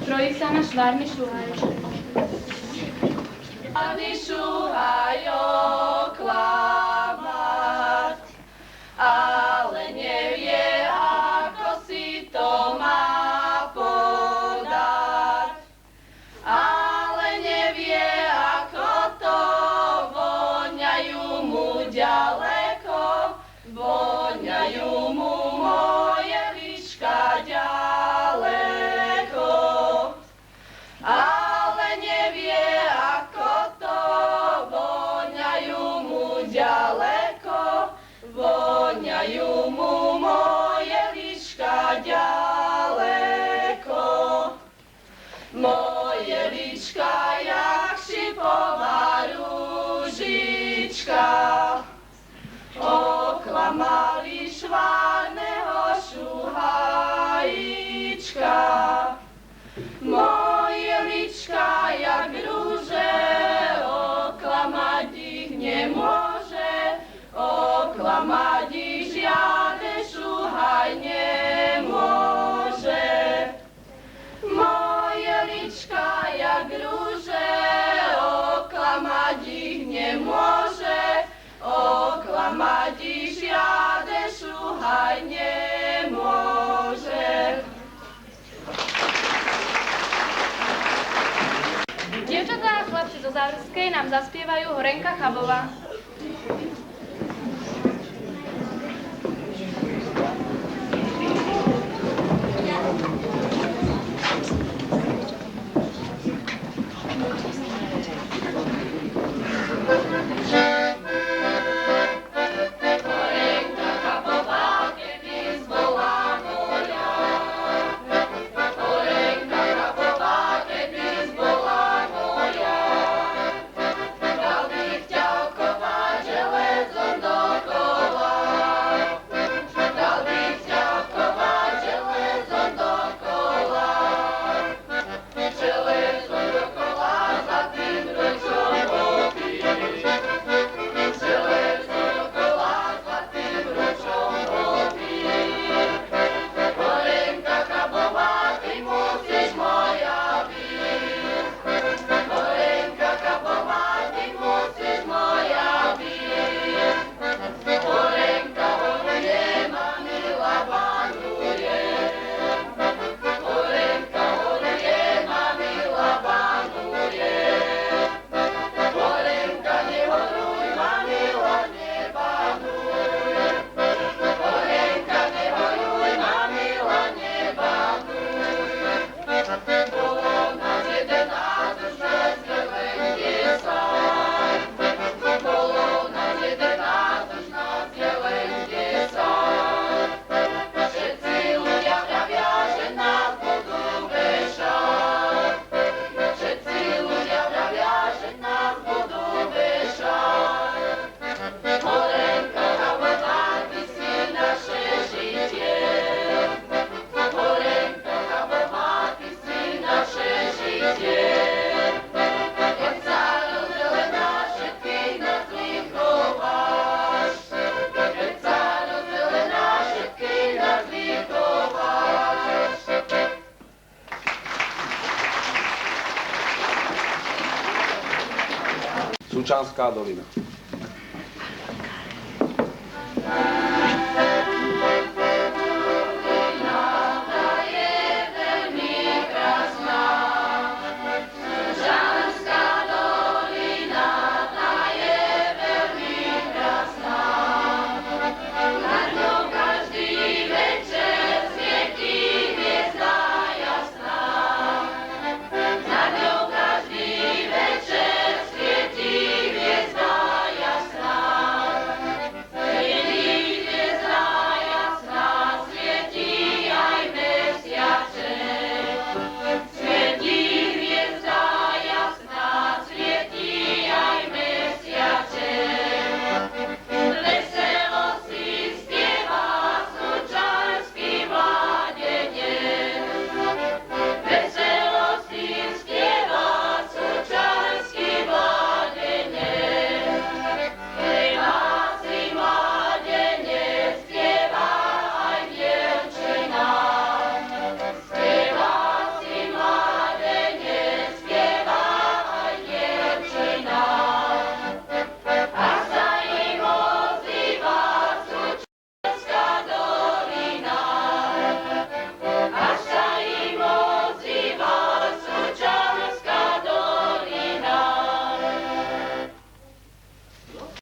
Trojica na švárny šuhajček. Švárny šuhajo klamať, ale nevie, ako si to má podať. Ale nevie, ako to voňajú mu ďaleko, voňajú mu moje líška ďaleko. Ale nevie, ako to voňajú mu ďaleko, voňajú mu moje líška ďaleko. Moje líčka, jak šipová rúžička, oklamali švárneho šuhajíčka. Moje líčka, jak rúže, oklamať ich nemôže, oklamať ich žiadne šuhaj nemôže. Moje líčka, jak rúže, oklamať ich nemôže, oklamať ich žiadne šuhaj nemôže. Dievčatá a chlapci zo Závrskej nám zaspievajú Horenka Chabová. Sučanská dolina.